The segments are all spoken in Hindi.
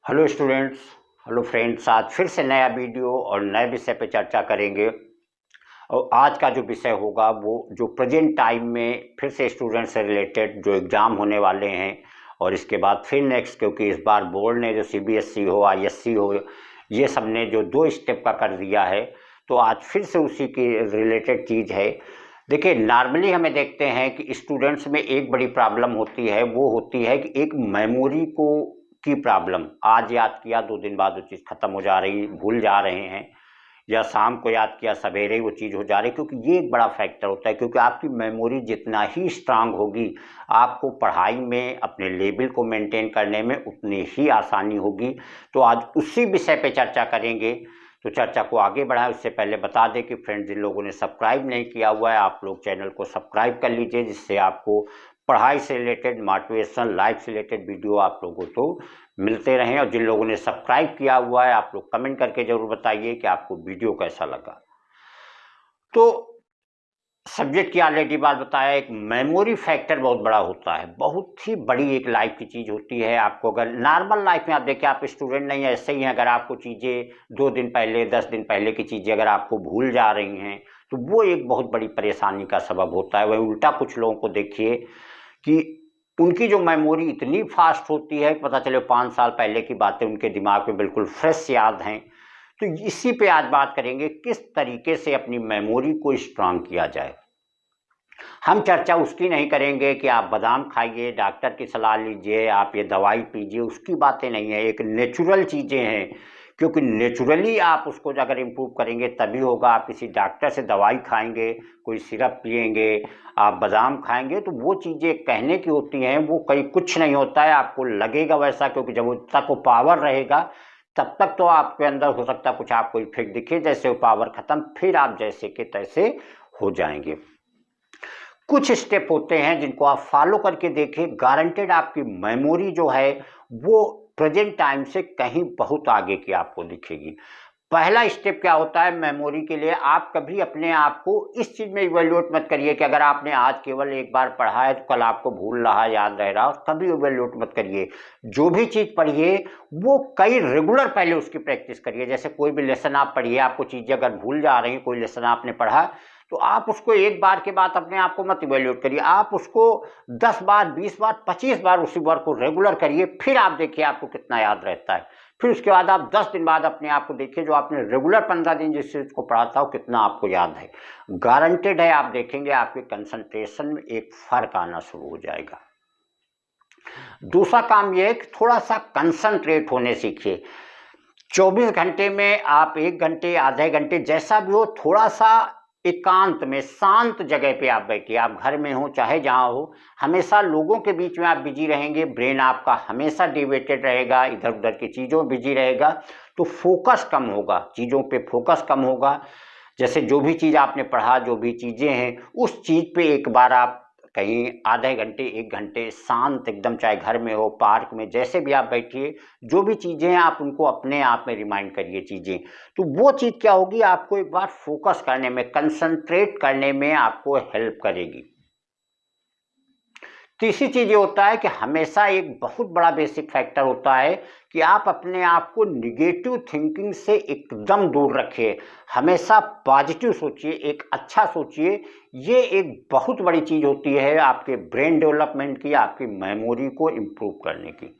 Hello students, hello friends. आज फिर से नया वीडियो और नए विषय पे चर्चा करेंगे। और आज का जो विषय होगा वो जो प्रेजेंट टाइम में फिर से स्टूडेंट से रिलेटेड जो एग्ज़ाम होने वाले हैं, और इसके बाद फिर नेक्स्ट, क्योंकि इस बार बोर्ड ने जो सीबीएसई हो, आईएससी हो, ये सब ने जो 2 स्टेप का कर दिया है, तो आज फिर से उसी की रिलेटेड चीज़ है। देखिए, नॉर्मली हमें देखते हैं कि स्टूडेंट्स में एक बड़ी प्रॉब्लम होती है, वो होती है कि एक मेमोरी को की प्रॉब्लम। आज याद किया 2 दिन बाद वो चीज़ ख़त्म हो जा रही, भूल जा रहे हैं, या शाम को याद किया सवेरे ही वो चीज़ हो जा रही। क्योंकि ये एक बड़ा फैक्टर होता है, क्योंकि आपकी मेमोरी जितना ही स्ट्रांग होगी, आपको पढ़ाई में अपने लेवल को मेंटेन करने में उतनी ही आसानी होगी। तो आज उसी विषय पे चर्चा करेंगे। तो चर्चा को आगे बढ़ाएं उससे पहले बता दें कि फ्रेंड्स, जिन लोगों ने सब्सक्राइब नहीं किया हुआ है, आप लोग चैनल को सब्सक्राइब कर लीजिए, जिससे आपको पढ़ाई से रिलेटेड, मोटिवेशन, लाइफ से रिलेटेड वीडियो आप लोगों को मिलते रहें। और जिन लोगों ने सब्सक्राइब किया हुआ है, आप लोग कमेंट करके जरूर बताइए कि आपको वीडियो कैसा लगा। तो सब्जेक्ट की ऑलरेडी बात बताया, एक मेमोरी फैक्टर बहुत बड़ा होता है, बहुत ही बड़ी एक लाइफ की चीज़ होती है। आपको अगर नॉर्मल लाइफ में आप देखिए, आप स्टूडेंट नहीं है, ऐसे ही हैं, अगर आपको चीज़ें 2 दिन पहले, 10 दिन पहले की चीज़ें अगर आपको भूल जा रही हैं, तो वो एक बहुत बड़ी परेशानी का सबब होता है। वही उल्टा कुछ लोगों को देखिए कि उनकी जो मेमोरी इतनी फास्ट होती है, पता चले 5 साल पहले की बातें उनके दिमाग में बिल्कुल फ्रेश याद हैं। तो इसी पे आज बात करेंगे, किस तरीके से अपनी मेमोरी को स्ट्रांग किया जाए। हम चर्चा उसकी नहीं करेंगे कि आप बादाम खाइए, डॉक्टर की सलाह लीजिए, आप ये दवाई पीजिए, उसकी बातें नहीं है। एक नेचुरल चीज़ें हैं, क्योंकि नेचुरली आप उसको अगर इम्प्रूव करेंगे तभी होगा। आप किसी डॉक्टर से दवाई खाएंगे, कोई सिरप पिएंगे, आप बादाम खाएंगे, तो वो चीज़ें कहने की होती हैं, वो कहीं कुछ नहीं होता है। आपको लगेगा वैसा, क्योंकि जब तक वो पावर रहेगा तब तक तो आपके अंदर हो सकता है कुछ आपको इफेक्ट दिखे, जैसे वो पावर ख़त्म, फिर आप जैसे के तैसे हो जाएंगे। कुछ स्टेप होते हैं जिनको आप फॉलो करके देखें, गारंटेड आपकी मेमोरी जो है वो प्रेजेंट टाइम से कहीं बहुत आगे की आपको दिखेगी। पहला स्टेप क्या होता है मेमोरी के लिए, आप कभी अपने आप को इस चीज़ में इवेल्युएट मत करिए कि अगर आपने आज केवल एक बार पढ़ा है तो कल आपको भूल रहा, याद रह रहा, और कभी इवेल्युएट मत करिए। जो भी चीज़ पढ़िए वो कई रेगुलर पहले उसकी प्रैक्टिस करिए। जैसे कोई भी लेसन आप पढ़िए, आपको चीज़ें अगर भूल जा रही हैं, कोई लेसन आपने पढ़ा, तो आप उसको एक बार के बाद अपने आप को मत इवेल्युएट करिए, आप उसको 10 बार, 20 बार, 25 बार उसी वर्क को रेगुलर करिए, फिर आप देखिए आपको कितना याद रहता है। फिर उसके बाद आप 10 दिन बाद अपने आप को देखिए, जो आपने रेगुलर 15 दिन जिस चीज़ को पढ़ा था वो कितना आपको याद है। गारंटेड है, आप देखेंगे आपके कंसंट्रेशन में एक फर्क आना शुरू हो जाएगा। दूसरा काम यह है कि थोड़ा सा कंसंट्रेट होने सीखिए। 24 घंटे में आप 1 घंटे, आधे घंटे, जैसा भी हो, थोड़ा सा एकांत में, शांत जगह पे आप बैठिए। आप घर में हो चाहे जहाँ हो, हमेशा लोगों के बीच में आप बिजी रहेंगे, ब्रेन आपका हमेशा डिवेटेड रहेगा, इधर उधर की चीज़ों में बिजी रहेगा, तो फोकस कम होगा, चीज़ों पे फोकस कम होगा। जैसे जो भी चीज़ आपने पढ़ा, जो भी चीज़ें हैं, उस चीज़ पे एक बार आप कहीं आधे घंटे, 1 घंटे शांत एकदम, चाहे घर में हो, पार्क में, जैसे भी आप बैठिए, जो भी चीज़ें हैं आप उनको अपने आप में रिमाइंड करिए चीज़ें। तो वो चीज़ क्या होगी, आपको एक बार फोकस करने में, कंसंट्रेट करने में आपको हेल्प करेगी। तीसरी चीज़ ये होता है कि हमेशा एक बहुत बड़ा बेसिक फैक्टर होता है कि आप अपने आप को निगेटिव थिंकिंग से एकदम दूर रखिए। हमेशा पॉजिटिव सोचिए, एक अच्छा सोचिए। ये एक बहुत बड़ी चीज़ होती है आपके ब्रेन डेवलपमेंट की, आपकी मेमोरी को इम्प्रूव करने की।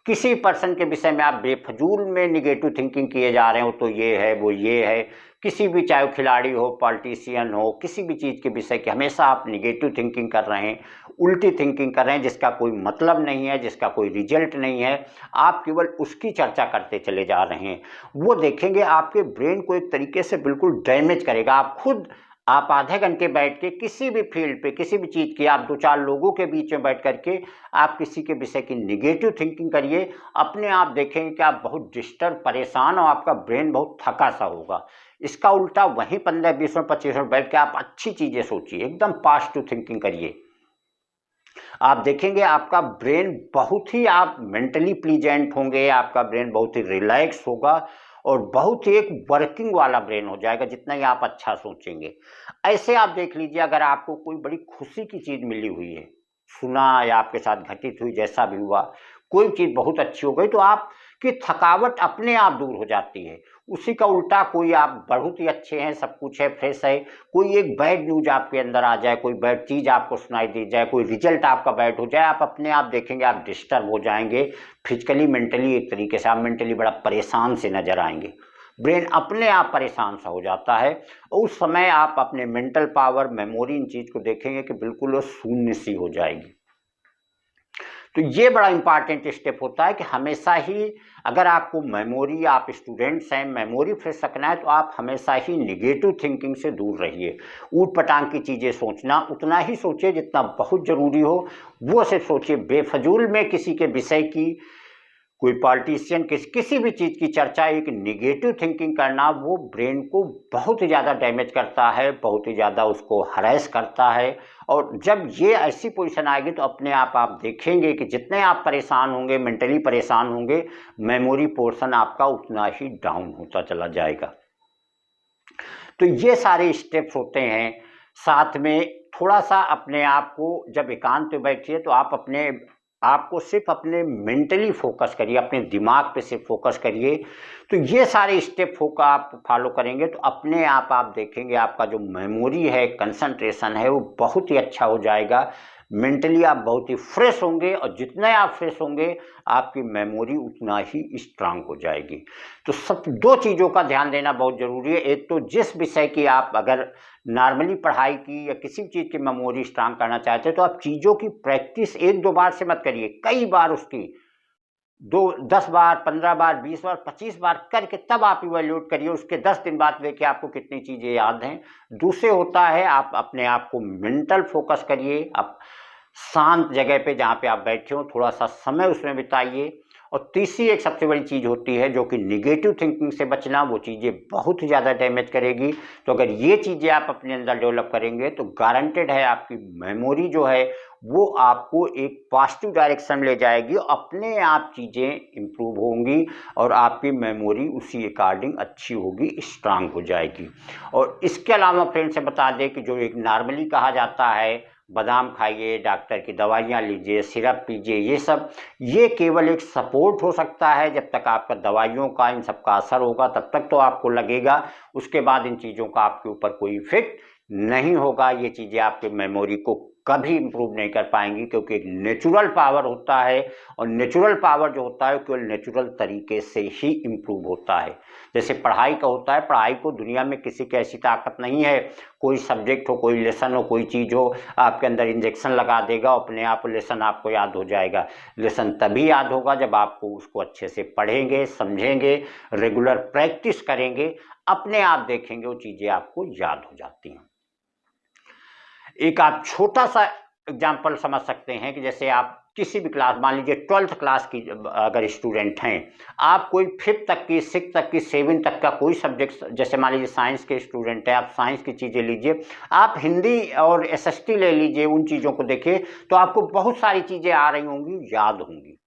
किसी पर्सन के विषय में आप बेफजूल में निगेटिव थिंकिंग किए जा रहे हो, तो ये है, वो ये है, किसी भी, चाहे खिलाड़ी हो, पॉलिटिशियन हो, किसी भी चीज़ के विषय की हमेशा आप निगेटिव थिंकिंग कर रहे हैं, उल्टी थिंकिंग कर रहे हैं, जिसका कोई मतलब नहीं है, जिसका कोई रिजल्ट नहीं है, आप केवल उसकी चर्चा करते चले जा रहे हैं। वो देखेंगे आपके ब्रेन को एक तरीके से बिल्कुल डैमेज करेगा। आप खुद, आप आधे घंटे बैठ के किसी भी फील्ड पे, किसी भी चीज़ की, आप 2-4 लोगों के बीच में बैठ करके आप किसी के विषय की निगेटिव थिंकिंग करिए, अपने आप देखेंगे कि आप बहुत डिस्टर्ब, परेशान, और आपका ब्रेन बहुत थका सा होगा। इसका उल्टा वहीं 15-20 मिनट, 25 मिनट बैठ के आप अच्छी चीज़ें सोचिए, एकदम पॉजिटिव थिंकिंग करिए। आप देखेंगे आपका ब्रेन बहुत ही, आप मेंटली प्लीजेंट होंगे, आपका ब्रेन बहुत ही रिलैक्स होगा, और बहुत ही एक वर्किंग वाला ब्रेन हो जाएगा जितना ही आप अच्छा सोचेंगे। ऐसे आप देख लीजिए, अगर आपको कोई बड़ी खुशी की चीज़ मिली हुई है, सुना या आपके साथ घटित हुई, जैसा भी हुआ, कोई चीज़ बहुत अच्छी हो गई, तो आप कि थकावट अपने आप दूर हो जाती है। उसी का उल्टा कोई आप बहुत ही अच्छे हैं, सब कुछ है, फ्रेश है, कोई एक बैड न्यूज आपके अंदर आ जाए, कोई बैड चीज़ आपको सुनाई दी जाए, कोई रिजल्ट आपका बैड हो जाए, आप अपने आप देखेंगे आप डिस्टर्ब हो जाएंगे फिजिकली, मेंटली, एक तरीके से आप मेंटली बड़ा परेशान से नजर आएंगे। ब्रेन अपने आप परेशान सा हो जाता है और उस समय आप अपने मेंटल पावर, मेमोरी, इन चीज़ को देखेंगे कि बिल्कुल वो शून्य सी हो जाएगी। तो ये बड़ा इंपॉर्टेंट स्टेप होता है कि हमेशा ही अगर आपको मेमोरी, आप स्टूडेंट्स हैं, मेमोरी फ्रेश रखना है तो आप हमेशा ही निगेटिव थिंकिंग से दूर रहिए। ऊट पटांग की चीज़ें सोचना उतना ही सोचिए जितना बहुत ज़रूरी हो, वो सिर्फ सोचिए। बेफजूल में किसी के विषय की, कोई पॉलिटिशियन, किसी भी चीज़ की चर्चा, एक निगेटिव थिंकिंग करना, वो ब्रेन को बहुत ही ज़्यादा डैमेज करता है, बहुत ही ज़्यादा उसको हरेस करता है। और जब ये ऐसी पोजीशन आएगी तो अपने आप देखेंगे कि जितने आप परेशान होंगे, मेंटली परेशान होंगे, मेमोरी पोर्शन आपका उतना ही डाउन होता चला जाएगा। तो ये सारे स्टेप्स होते हैं। साथ में थोड़ा सा अपने आप को जब एकांत में बैठिए तो आप अपने आपको सिर्फ अपने मेंटली फोकस करिए, अपने दिमाग पे सिर्फ फोकस करिए। तो ये सारे स्टेप आप फॉलो करेंगे तो अपने आप देखेंगे आपका जो मेमोरी है, कंसंट्रेशन है, वो बहुत ही अच्छा हो जाएगा। मेंटली आप बहुत ही फ्रेश होंगे और जितने आप फ्रेश होंगे आपकी मेमोरी उतना ही स्ट्रांग हो जाएगी। तो सब दो चीज़ों का ध्यान देना बहुत ज़रूरी है। एक तो जिस विषय की आप अगर नॉर्मली पढ़ाई की या किसी भी चीज़ की मेमोरी स्ट्रांग करना चाहते हैं तो आप चीज़ों की प्रैक्टिस 1-2 बार से मत करिए, कई बार उसकी 10 बार, 15 बार, 20 बार, 25 बार करके तब आप इवैल्यूएट करिए। उसके 10 दिन बाद देखिए आपको कितनी चीज़ें याद हैं। दूसरे होता है आप अपने आप को मेंटल फोकस करिए, आप शांत जगह पे जहाँ पे आप बैठे हो थोड़ा सा समय उसमें बिताइए। और तीसरी एक सबसे बड़ी चीज़ होती है जो कि निगेटिव थिंकिंग से बचना, वो चीज़ें बहुत ही ज़्यादा डैमेज करेगी। तो अगर ये चीज़ें आप अपने अंदर डेवलप करेंगे तो गारंटेड है आपकी मेमोरी जो है वो आपको एक पॉजिटिव डायरेक्शन में ले जाएगी, अपने आप चीज़ें इम्प्रूव होंगी और आपकी मेमोरी उसी अकॉर्डिंग अच्छी होगी, स्ट्रांग हो जाएगी। और इसके अलावा फ्रेंड से बता दें कि जो एक नॉर्मली कहा जाता है बादाम खाइए, डॉक्टर की दवाइयाँ लीजिए, सिरप पीजिए, ये केवल एक सपोर्ट हो सकता है। जब तक आपका दवाइयों का, इन सब का असर होगा तब तक तो आपको लगेगा, उसके बाद इन चीज़ों का आपके ऊपर कोई इफेक्ट नहीं होगा। ये चीज़ें आपके मेमोरी को कभी इम्प्रूव नहीं कर पाएंगी क्योंकि एक नेचुरल पावर होता है और नेचुरल पावर जो होता है केवल नेचुरल तरीके से ही इम्प्रूव होता है। जैसे पढ़ाई का होता है, पढ़ाई को दुनिया में किसी की ऐसी ताकत नहीं है, कोई सब्जेक्ट हो, कोई लेसन हो, कोई चीज़ हो, आपके अंदर इंजेक्शन लगा देगा, अपने आप लेसन आपको याद हो जाएगा। लेसन तभी याद होगा जब आपको उसको अच्छे से पढ़ेंगे, समझेंगे, रेगुलर प्रैक्टिस करेंगे, अपने आप देखेंगे वो चीज़ें आपको याद हो जाती हैं। एक आप छोटा सा एग्जाम्पल समझ सकते हैं कि जैसे आप किसी भी क्लास, मान लीजिए 12th क्लास की अगर स्टूडेंट हैं, आप कोई 5th तक की, 6th तक की, 7th तक का कोई सब्जेक्ट, जैसे मान लीजिए साइंस के स्टूडेंट हैं, आप साइंस की चीज़ें लीजिए, आप हिंदी और SST ले लीजिए, उन चीज़ों को देखिए तो आपको बहुत सारी चीज़ें आ रही होंगी, याद होंगी।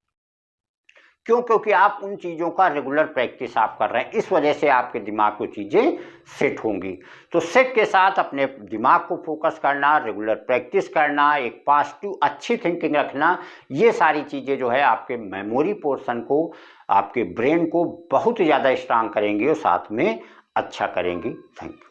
क्यों? क्योंकि आप उन चीज़ों का रेगुलर प्रैक्टिस आप कर रहे हैं, इस वजह से आपके दिमाग को चीज़ें सेट होंगी। तो सेट के साथ अपने दिमाग को फोकस करना, रेगुलर प्रैक्टिस करना, एक पॉजिटिव अच्छी थिंकिंग रखना, ये सारी चीज़ें जो है आपके मेमोरी पोर्शन को, आपके ब्रेन को बहुत ज़्यादा स्ट्रांग करेंगी और साथ में अच्छा करेंगी। Thank you.